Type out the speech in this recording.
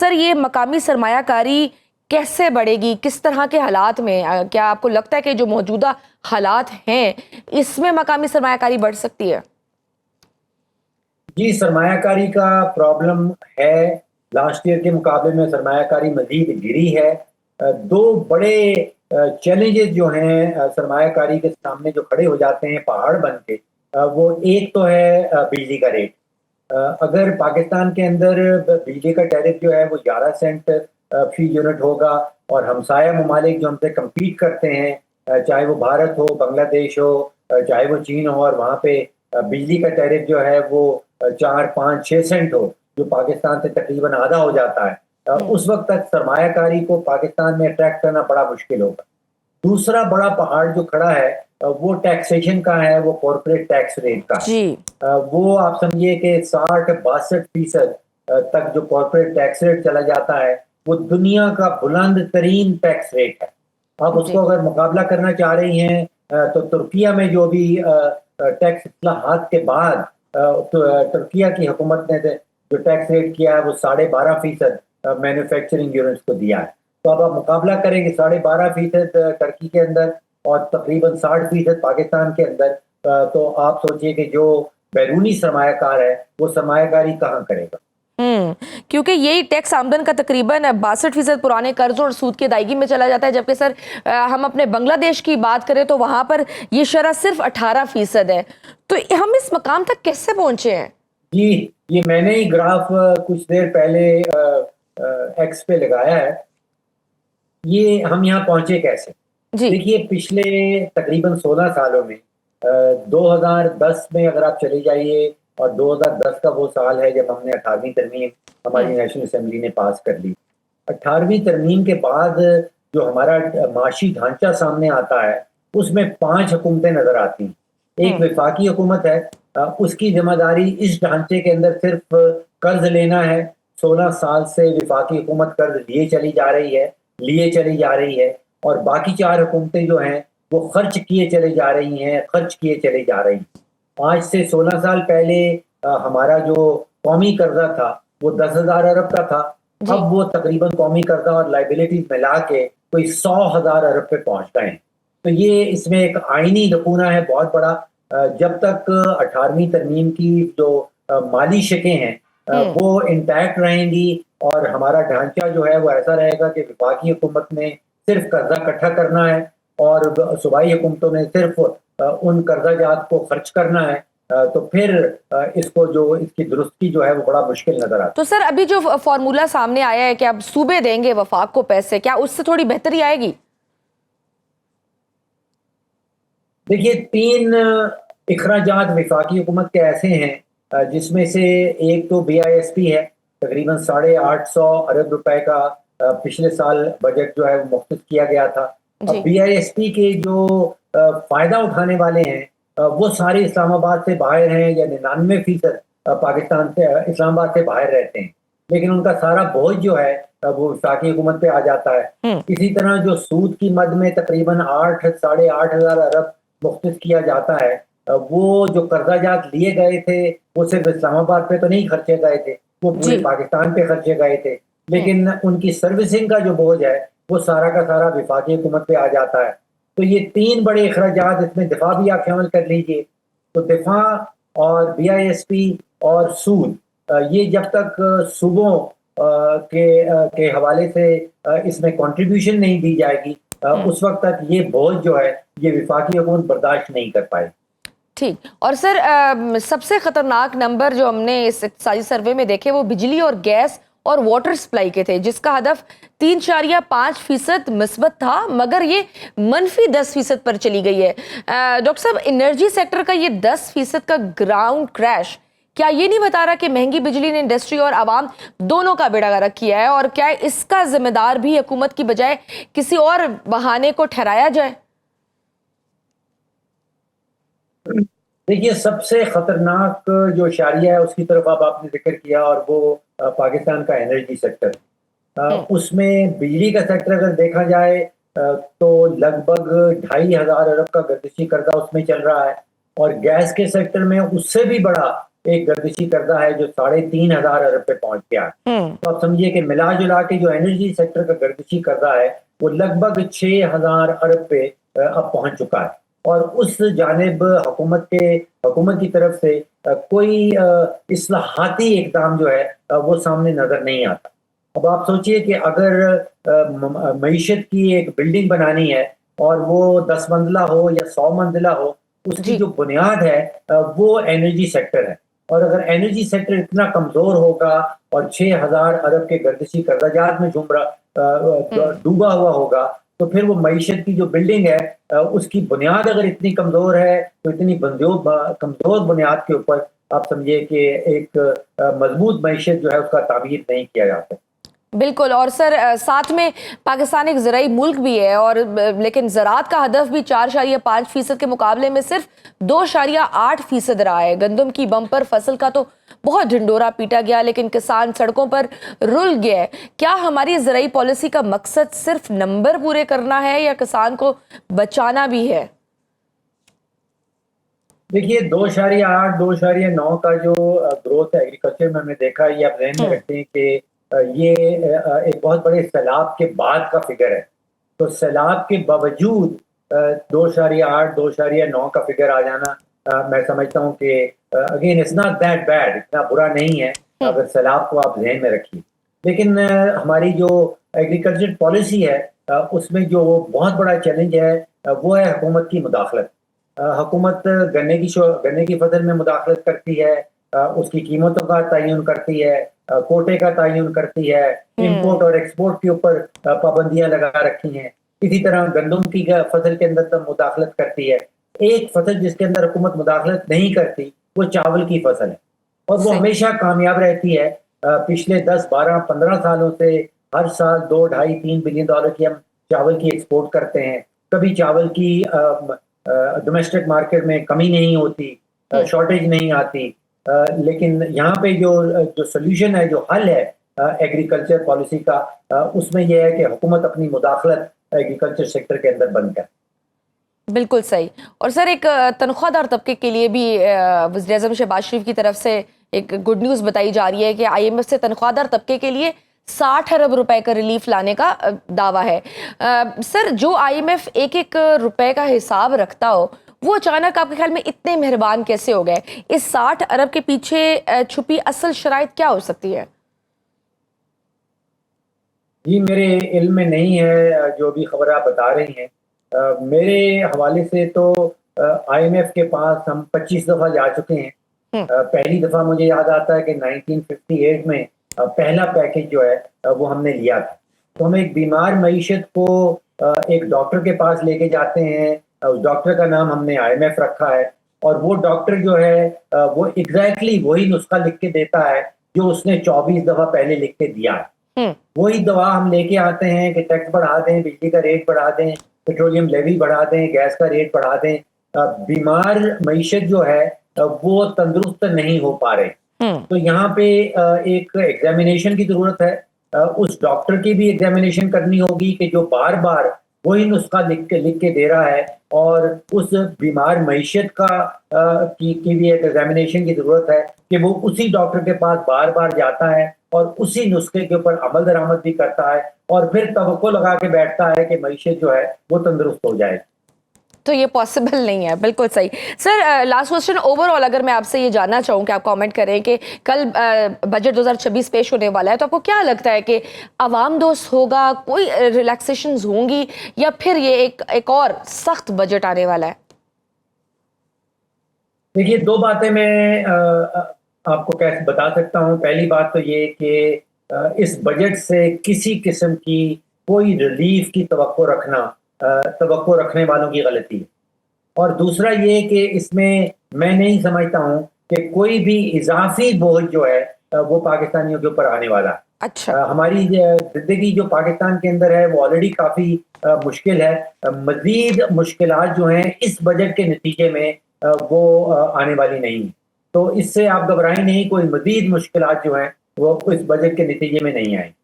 Sir ये मकामी सरमायाकारी कैसे बढ़ेगी, किस तरह के हालात में? क्या आपको लगता है कि जो मौजूदा हालात हैं इसमें मकामी सरमायाकारी बढ़ सकती है? जी, सरमायाकारी का प्रॉब्लम है। लास्ट ईयर के मुकाबले में सरमायाकारी मजीद गिरी है। दो बड़े चैलेंजेस जो हैं सरमायाकारी के सामने जो खड़े हो जाते हैं पहाड़ बन के, वो एक तो है बिजली का रेट। अगर पाकिस्तान के अंदर बिजली का टैरिफ जो है वो 11 सेंट फी यूनिट होगा और हमसाया ममालिक जो हमसे कम्पीट करते हैं, चाहे वो भारत हो, बांग्लादेश हो, चाहे वो चीन हो, और वहाँ पे बिजली का टैरिफ जो है वो 4, 5, 6 सेंट हो, जो पाकिस्तान से तकरीबन आधा हो जाता है, उस वक्त तक सरमायाकारी को पाकिस्तान में अट्रैक्ट करना बड़ा मुश्किल होगा। दूसरा बड़ा पहाड़ जो खड़ा है वो टैक्सेशन का है, वो कॉर्पोरेट टैक्स रेट का है। जी। वो आप समझिए कि 60-62% तक जो कॉर्पोरेट टैक्स रेट चला जाता है, वो दुनिया का बुलंद तरीन टैक्स रेट है। आप जी। उसको अगर मुकाबला करना चाह रही हैं तो तुर्किया में जो भी टैक्स इस्लाहात के बाद तुर्किया की हुकूमत ने जो टैक्स रेट किया है वो 12.5% मैन्युफैक्चरिंग यूनिट्स को दिया है। तो अब आप मुकाबला करेंगे 12.5% टर्की के अंदर और तकरीबन 60% पाकिस्तान के अंदर, तो आप सोचिए कि जो बैरूनी सरमायाकार है वो सरमायाकारी कहाँ करेगा। क्योंकि यही टैक्स आमदन का तकरीबन 62% पुराने कर्ज और सूद की अदायगी में चला जाता है, जबकि सर हम अपने बांग्लादेश की बात करें तो वहां पर ये शरह सिर्फ 18% है। तो हम इस मकाम तक कैसे पहुंचे हैं? जी, ये मैंने ही ग्राफ कुछ देर पहले एक्स पे लगाया है। ये हम यहाँ पहुंचे कैसे? जी। देखिए, पिछले तकरीबन 16 सालों में 2010 में अगर आप चले जाइए, और 2010 का वो साल है जब हमने 18वीं तरमीम हमारी नेशनल असेंबली ने पास कर ली। 18वीं तरमीम के बाद जो हमारा माशी ढांचा सामने आता है उसमें 5 हुकूमतें नजर आती हैं। एक वफाकी हुकूमत है, उसकी जिम्मेदारी इस ढांचे के अंदर सिर्फ कर्ज लेना है। 16 साल से वफाकी हुकूमत कर्ज लिए चली जा रही है, और बाकी 4 हुकूमतें जो हैं वो खर्च किए चले जा रही हैं, खर्च किए चले जा रही हैं। आज से 16 साल पहले हमारा जो कौमी कर्जा था वो 10,000 अरब का था। अब वो तकरीबन कौमी कर्जा और लाइबिलिटीज मिला के कोई 100,000 अरब पे पहुंच गए हैं। तो ये इसमें एक आईनी लकूना है बहुत बड़ा। जब तक 18वीं तरमीम की जो माली शिकें हैं वो इंटैक्ट रहेंगी और हमारा ढांचा जो है वो ऐसा रहेगा कि वफाकी हुकूमत ने सिर्फ कर्जा इकट्ठा करना है और सूबाई हुकूमतों ने सिर्फ उन कर्जा जात को खर्च करना है, तो फिर इसको जो इसकी दुरुस्ती जो है वो बड़ा मुश्किल नजर आता है। तो सर अभी जो फॉर्मूला सामने आया है कि अब सूबे देंगे वफाक को पैसे, क्या उससे थोड़ी बेहतरी आएगी? देखिए, 3 इखराजात वफाकी हुकूमत के ऐसे हैं जिसमें से एक तो BISP है, तकरीबन 850 अरब रुपए का पिछले साल बजट जो है वो मुख्तस किया गया था। अब BISP के जो फायदा उठाने वाले हैं वो सारे इस्लामाबाद से बाहर हैं, या 99% पाकिस्तान से इस्लामाबाद से बाहर रहते हैं, लेकिन उनका सारा बोझ जो है वो वफाकी हुकूमत पे आ जाता है। इसी तरह जो सूद की मद में तकरीबन 8-8,500 अरब मुख्तस किया जाता है, वो जो कर्जा जात लिए गए थे वो सिर्फ इस्लामाबाद पे तो नहीं खर्चे गए थे, वो पूरे पाकिस्तान पे खर्चे गए थे, लेकिन उनकी सर्विसिंग का जो बोझ है वो सारा का सारा वफाकी हुकूमत पे आ जाता है। तो ये 3 बड़े अखराजात, इसमें दिफा भी आप शामिल कर लीजिए। तो दिफा और BISP और सूद, ये जब तक सूबों के हवाले से इसमें कंट्रीब्यूशन नहीं दी जाएगी उस वक्त तक ये बोझ जो है ये वफाकी हुकूमत बर्दाश्त नहीं कर पाएगी। ठीक। और सर सबसे खतरनाक नंबर जो हमने इस इक्तिसादी सर्वे में देखे वो बिजली और गैस और वाटर सप्लाई के थे, जिसका हदफ 3.5% मिस्बत था, मगर ये -10% पर चली गई है। डॉक्टर साहब, एनर्जी सेक्टर का ये 10% का ग्राउंड क्रैश क्या ये नहीं बता रहा कि महंगी बिजली ने इंडस्ट्री और आवाम दोनों का बेड़ा गर्क किया है, और क्या इसका जिम्मेदार भी हुकूमत की बजाय किसी और बहाने को ठहराया जाए? देखिए, सबसे खतरनाक जो शारिया है उसकी तरफ अब आपने जिक्र किया, और वो पाकिस्तान का एनर्जी सेक्टर। उसमें बिजली का सेक्टर अगर देखा जाए तो लगभग 2,500 अरब का गर्दिशी कर्जा उसमें चल रहा है, और गैस के सेक्टर में उससे भी बड़ा एक गर्दिशी कर्जा है जो 3,500 अरब पे पहुंच गया है। तो आप समझिए कि मिला जुला के जो एनर्जी सेक्टर का गर्दिशी कर्जा है वो लगभग 6,000 अरब पे अब पहुंच चुका है। और उस जानिब हुकूमत की तरफ से कोई इस्लाहाती इक़दाम जो है वो सामने नजर नहीं आता। अब आप सोचिए कि अगर मईशत की एक बिल्डिंग बनानी है और वो 10 मंजिला हो या 100 मंजिला हो, उसकी जी जो बुनियाद है वो एनर्जी सेक्टर है। और अगर एनर्जी सेक्टर इतना कमजोर होगा और 6,000 अरब के गर्दिशी कर्जाजात में डूबा हुआ होगा, तो फिर वो मईशत की जो बिल्डिंग है उसकी बुनियाद अगर इतनी कमजोर है, तो इतनी कमजोर बुनियाद के ऊपर आप समझिए कि एक मजबूत मईशत जो है उसका तामीर नहीं किया जा सकता। बिल्कुल। और सर साथ में पाकिस्तान एक ज़राई मुल्क भी है और लेकिन ज़राअत का हदफ भी 4.5% के मुकाबले में सिर्फ 2.8% रहा है। गंदम की बम्पर फसल का तो बहुत ढिंडोरा पीटा गया, लेकिन किसान सड़कों पर रुल गया है। क्या हमारी ज़राई पॉलिसी का मकसद सिर्फ नंबर पूरे करना है या किसान को बचाना भी है? देखिए 2.8 2.9 का जो ग्रोथ एग्रीकल्चर में हमने देखा, ये आप ध्यान में रखते हैं कि ये एक बहुत बड़े सैलाब के बाद का फिगर है। तो सैलाब के बावजूद 2.8 2.9 का फिगर आ जाना, मैं समझता हूँ कि again it's not that bad, इतना बुरा नहीं है अगर सैलाब को आप ध्यान में रखिए। लेकिन हमारी जो एग्रीकल्चर पॉलिसी है उसमें जो बहुत बड़ा चैलेंज है वो है हुकूमत की मुदाखलत। हुकूमत गन्ने की फसल में मुदाखलत करती है, उसकी कीमतों का तयन करती है, कोटे का तयन करती है, इंपोर्ट और एक्सपोर्ट के ऊपर पाबंदियां लगा रखी हैं। इसी तरह गंदम की फसल के अंदर तब मुदाखलत करती है। एक फसल जिसके अंदर हुकूमत मुदाखलत नहीं करती वो चावल की फसल है, और वो हमेशा कामयाब रहती है। पिछले 10 12 15 सालों से हर साल 2 ढाई 3 बिलियन डॉलर की हम चावल की एक्सपोर्ट करते हैं। कभी चावल की डोमेस्टिक मार्केट में कमी नहीं होती, शॉर्टेज नहीं आती। लेकिन यहाँ पे जो सोल्यूशन है, जो हल है एग्रीकल्चर पॉलिसी का, उसमें यह है कि हुकूमत अपनी मुदाखलत एग्रीकल्चर सेक्टर के अंदर बंद करे। बिल्कुल सही। और सर एक तनख्वाहदार तबके के लिए भी वज़ीर-ए-आज़म शहबाज शरीफ की तरफ से एक गुड न्यूज़ बताई जा रही है कि IMF से तनख्वाहदार तबके के लिए 60 अरब रुपए का रिलीफ लाने का दावा है। सर जो IMF एक रुपए का हिसाब रखता हो, वो अचानक आपके ख्याल में इतने मेहरबान कैसे हो गए? इस 60 अरब के पीछे छुपी असल शराइत क्या हो सकती है? जी मेरे इल्म में नहीं है जो भी खबर आप बता रही हैं। मेरे हवाले से तो IMF के पास हम 25 दफ़ा जा चुके हैं। पहली दफ़ा मुझे याद आता है कि 1958 में पहला पैकेज जो है वो हमने लिया था। तो हम एक बीमार मईशत को एक डॉक्टर के पास लेके जाते हैं, उस डॉक्टर का नाम हमने IMF रखा है, और वो डॉक्टर जो है वो एग्जैक्टली वही नुस्खा लिख के देता है जो उसने 24 दफ़ा पहले लिख के दिया है। वही दवा हम लेके आते हैं कि टैक्स बढ़ा दें, बिजली का रेट बढ़ा दें, पेट्रोलियम लेवी बढ़ा दें, गैस का रेट बढ़ा दें। बीमार मईशत जो है वो तंदुरुस्त नहीं हो पा रहे। तो यहाँ पे एक एग्जामिनेशन की जरूरत है। उस डॉक्टर की भी एग्जामिनेशन करनी होगी कि जो बार बार वही नुस्खा लिख के दे रहा है, और उस बीमार मईशत की भी एक एग्जामिनेशन की जरूरत है कि वो उसी डॉक्टर के पास बार बार जाता है और उसी नुस्खे के ऊपर अमल दरामद भी करता है, और फिर तवक्को लगा के बैठता है कि मईशत जो है वो तंदुरुस्त हो जाए। तो ये पॉसिबल नहीं है। बिल्कुल सही। सर लास्ट क्वेश्चन, ओवरऑल अगर मैं आपसे ये जानना चाहूँ कि आप कमेंट करें कि कल बजट 2026 पेश होने वाला है, तो आपको क्या लगता है कि आवाम दोस्त होगा, कोई रिलैक्सेशंस होंगी, या फिर ये एक और सख्त बजट आने वाला है? देखिए 2 बातें मैं आपको कैसे बता सकता हूँ। पहली बात तो ये कि इस बजट से किसी किस्म की कोई रिलीफ की तवक्को रखने वालों की गलती है। और दूसरा ये कि इसमें मैं नहीं समझता हूँ कि कोई भी इजाफी बोझ जो है वो पाकिस्तानियों के ऊपर आने वाला है। अच्छा। हमारी जिंदगी जो पाकिस्तान के अंदर है वो ऑलरेडी काफी मुश्किल है। मजीद मुश्किलात जो हैं इस बजट के नतीजे में वो आने वाली नहीं है। तो इससे आप घबराएं नहीं, कोई मजीद मुश्किलात जो हैं वो इस बजट के नतीजे में नहीं आएंगी।